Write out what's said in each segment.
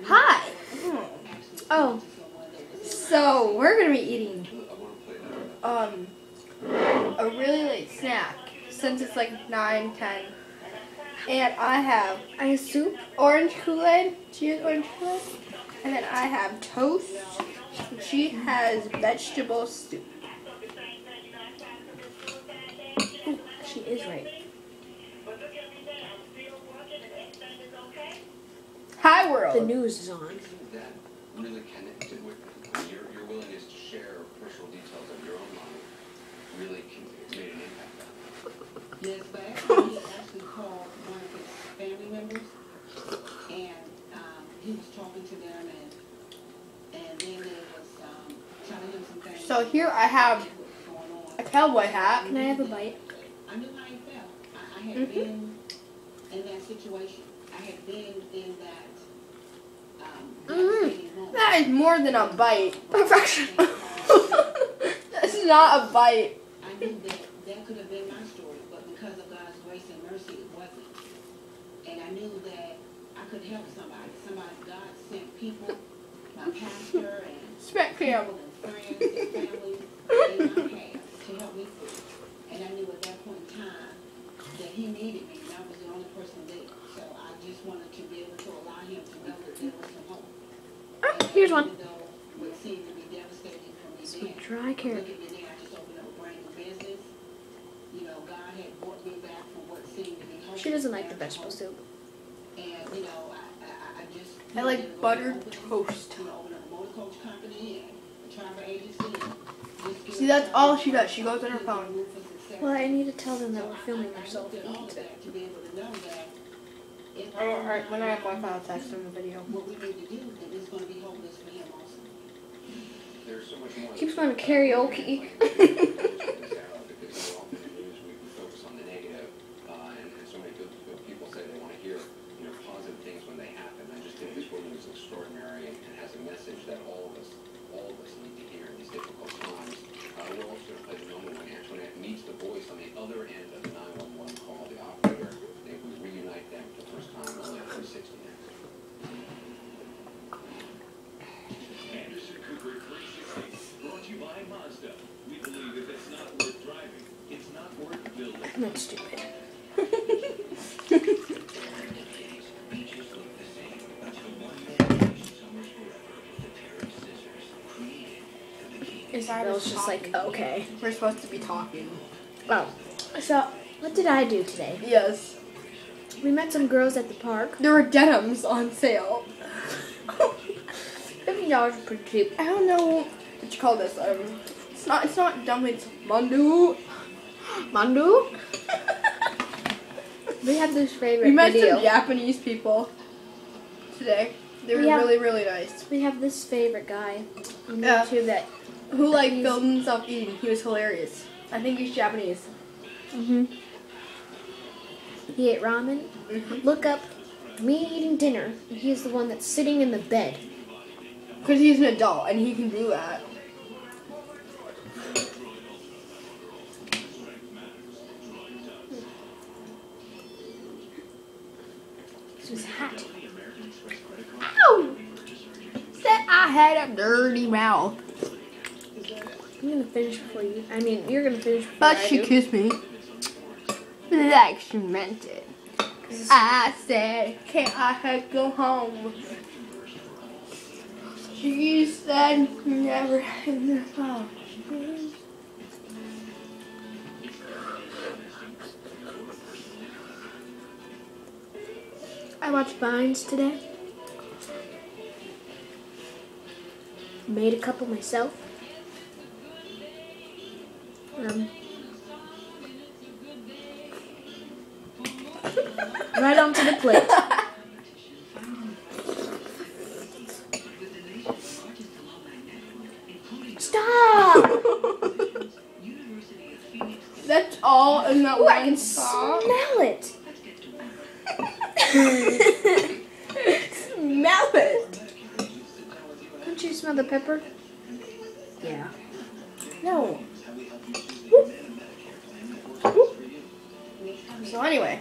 Hi! Oh. So, we're gonna be eating a really late snack since it's like 9, 10. And I have soup, orange Kool-Aid. She has orange Kool-Aid. And then I have toast. She has vegetable soup. Ooh, she is right. Hi, world. The news is on. That really connected with your willingness to share personal details of your own life really made an impact on it. Yes, but actually he actually called one of his family members, and he was talking to them, and then they was telling him some things. So here I have a cowboy hat. Can I have a bite? I knew how he felt. I had been in that situation. I had been in that devastating moment. That is more than a bite. Perfection. That's not a bite. I knew that could have been my story, but because of God's grace and mercy, it wasn't. And I knew that I could help somebody. God sent people, my pastor and Smack him. people and friends and family in my path to help me through. And I knew at that point in time that he needed me, and I was the only person there. So I just wanted to be able to allow him to know that there was some hope. Here's one. Even though what seemed to be devastating for me Sweet then, dry carrot. look at me now, I just opened up a brand new business. You know, God had brought me back from what seemed to be hope. She doesn't like the vegetable soup. And, you know, I just... I like buttered toast. You know, open up a motor coach company and a travel agency. And See, that's all she does. She goes on her phone. Well, I need to tell them that we're filming ourselves. To be able to know that Alright, when I have Wi-Fi, I'll text him the video. what we need to do, that it's going to be hopeless for him also. There's so much more. Keeps going to karaoke. Because so often in the news we focus on the negative, and so many good people say they want to hear positive things when they happen. I just think this woman is extraordinary and has a message that all of us need to hear in these difficult times. We're also going to play the moment when Antoinette meets the voice on the other end of the 911 call, the operator. They would reunite them for the first time only at 360 next. Anderson Cooper 360, brought to you by Mazda. We believe if it's not worth driving, it's not worth building. I'm not stupid. Isabel's just like, okay. We're supposed to be talking. Well, so what did I do today? Yes. We met some girls at the park. There were denims on sale. $50 is pretty cheap. I don't know what you call this. It's not dumplings. Mandu. Mandu? We have this favorite We met video. some Japanese people today. They were really, really nice. We have this favorite guy on Yeah. YouTube that Who filmed himself eating. He was hilarious. I think he's Japanese. He ate ramen. Look up me eating dinner, and he's the one that's sitting in the bed. Because he's an adult and he can do that. It's his hat. Ow! Said I had a dirty mouth. I'm gonna finish before you. I mean, you're gonna finish before But I she do. kissed me. Like she meant it. I said, can I go home? She said, never in the phone. I watched Vines today. Made a couple myself. Right onto the plate. Stop! That's all in that Ooh, one I can song. smell it. Smell it. Don't you smell the pepper? Yeah. No. So anyway,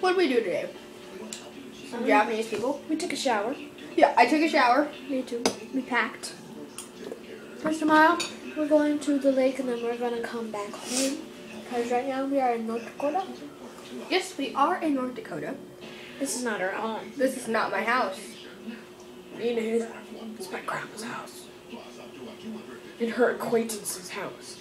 what did we do today? some Japanese people. We took a shower. Yeah, I took a shower. Me too. We packed. For tomorrow, we're going to the lake and then we're going to come back home. Because right now we are in North Dakota. Yes, we are in North Dakota. This is not our home. This is not my house. It's my grandma's house. And her acquaintance's house.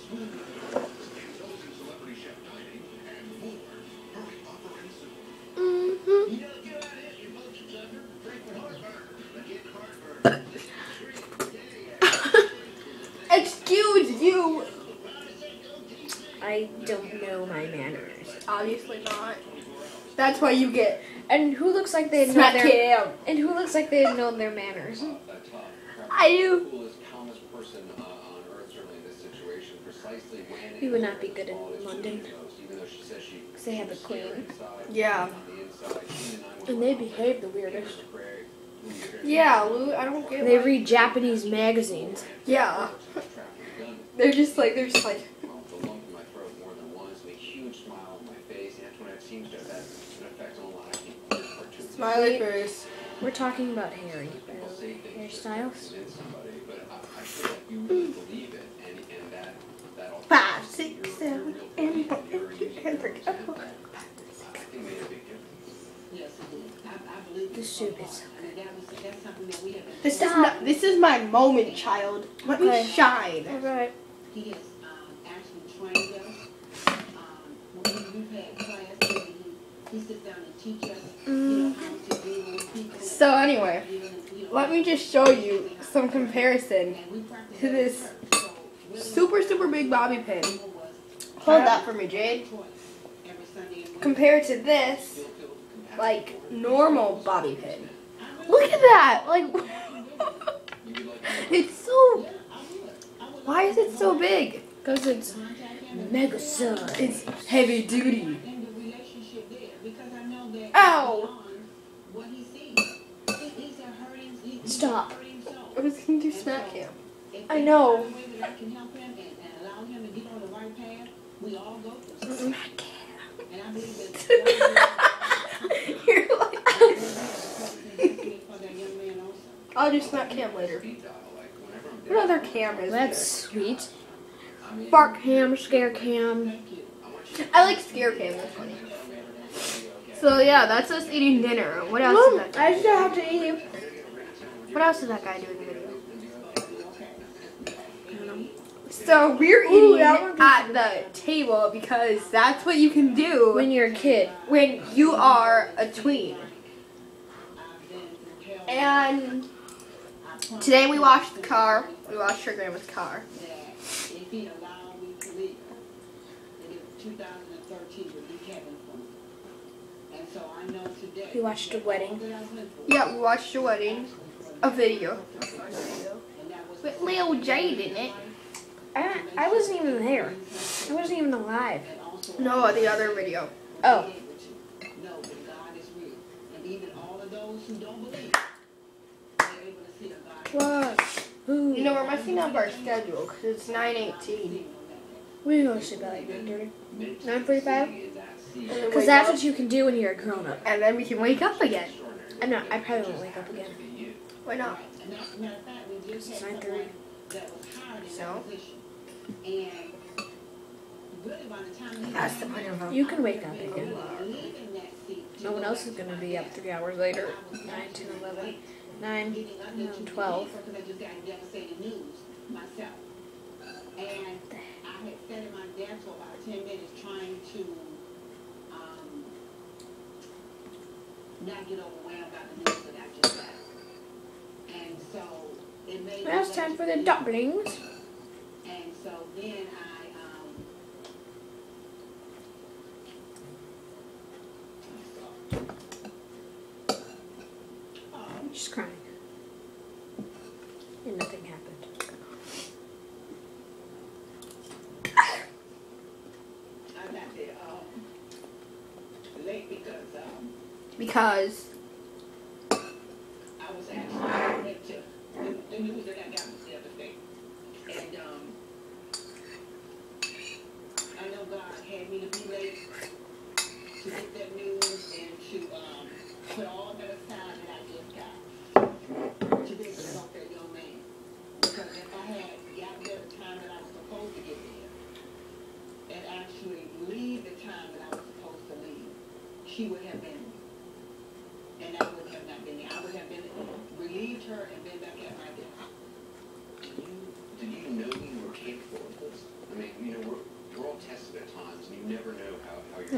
Excuse you. I don't know my manners. Obviously not. That's why you get And who looks like they know smack their him. and who looks like they know their manners? I do. He would not be good in London. Because they have a queen. Yeah. And they behave the weirdest. Yeah, Lou, I don't get They why. read Japanese magazines. Yeah. They're just like. Smiley face. We're talking about Harry, by the way. Hairstyles. 5, 6, 7, 8, 9, 10, 11, 12. Yes, it is. I believe The soup is that's something that we have. This is my moment, child. Let me Okay. shine. Alright. He has actually trained us. When we've had class, he sits down and teaches us, how to deal with people. So anyway, let me just show you some comparison to this super, super big bobby pin. Hold that for me, Jade. Compared to this, like, normal bobby pin. Look at that! Like, it's so... Why is it so big? Because it's mega size. It's heavy duty. In the relationship there, because I know that Ow! what he sees, he's a hurting. Stop. I was gonna do smack him. I know. Way that I can help him and allow him to get on the right path, we all go through something. Smack him. And I believe that You're like... for that young man also. I'll do smack cam later. What other cameras? That's sweet. Bark Cam, scare cam. I like scare cam. That's funny. So yeah, that's us eating dinner. What else did that guy I still have to eat. What else did that guy do in the video? So we're eating at the table because that's what you can do When you're a kid. when you are a tween. And today we washed the car. We washed her grandma's car. That if he allowed me to leave, that if 2013 would be Kevin for me. And so I know today. We watched a wedding. that I went through, Yeah, we watched a wedding. A video. and that was With Lil Jade in it. I wasn't even there. I wasn't even alive. No, the other video. Oh. able to know that God is real. And even all of those who don't believe, they're able to see that God What? Ooh. You know, we're messing up our schedule because it's 9:18. We go to sleep at like 9:30. 9:45? Because Because that's what you can do when you're a grown up. And then we can wake up again. I'm not. I probably won't wake up again. Why not? And as a matter of fact, we just It's had 9:30. someone that was hired in So? that position. And really by the time he That's the point of a... You can wake up again. leaving that seat to No one go else back is going to my be up desk, 3 hours later. I was 9, 10, actually 11, late 9, getting under to 12. because I just got devastating news myself. And I had sat at my desk for about 10 minutes trying to not get overwhelmed by the news that I just got. And so it made Now it's time for the dumplings. And so then I'm just crying. And nothing happened. I got there late because Because... I was actually went to the news that I got was the other day. And I know God had me to be late to get that news and to put all that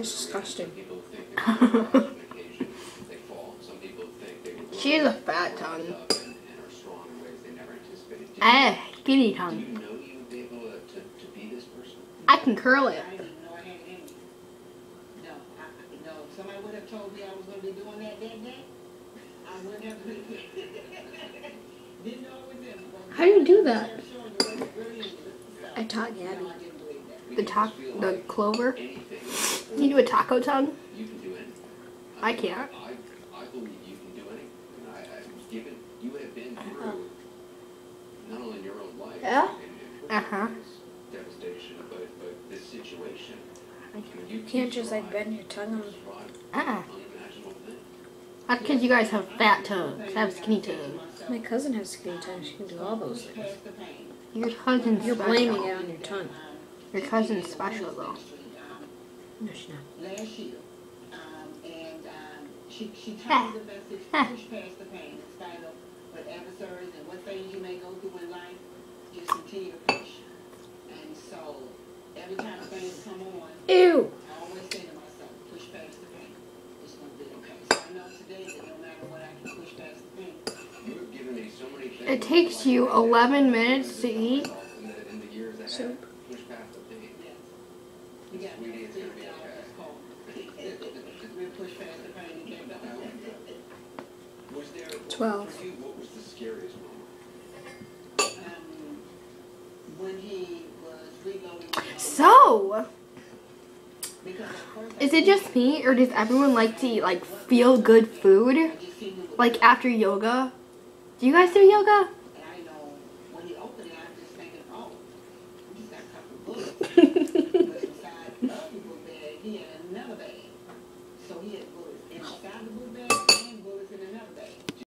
That's disgusting. People think they're on occasion, they fall. Some people think they will She has a fat tongue. and are strong in ways they never anticipated. Skinny Do tongue. you know you would be able to be this person? I can curl it. I didn't even know I had it in me. No, no. If somebody would have told me I was going to be doing that day, I wouldn't have been. Didn't know it was in me. How do you do that? They're showing you what it's really is. So, I taught Gabby. no, I didn't believe that. The clover. Anything. You do a taco tongue? You can do anything. I can't. I believe you can do anything. And I've given, you have been through, not only in your own life, Yeah? in devastation, but this situation. I mean, You can't just like bend your tongue on. unimaginable thing. That's because you guys have fat tongues. I have skinny tongues. My cousin has skinny tongue. She can do all those things. Past the pain. Your cousin's You're special. blaming it on your tongue. Your cousin's special though. No, she's not. Last year, and she told the message, push past the pain, in spite of what adversaries and what things you may go through in life, just continue to push. And so, every time things come on, Ew! I always say to myself, push past the pain. It's going to be okay. So I know today that no matter what, I can push past the pain. You have given me so many things. It takes you 11 minutes to eat. In the years ahead, Soup. push past the pain. Yes. You got me. Sweetie, it's gonna be I okay. just called. We push past the pain and get back. Was there, 12. for you, what was the scariest moment? When he was reloading. So, Because at first is it just me or does everyone like to eat like feel good food? I just seen him with Like after yoga? Do you guys do yoga?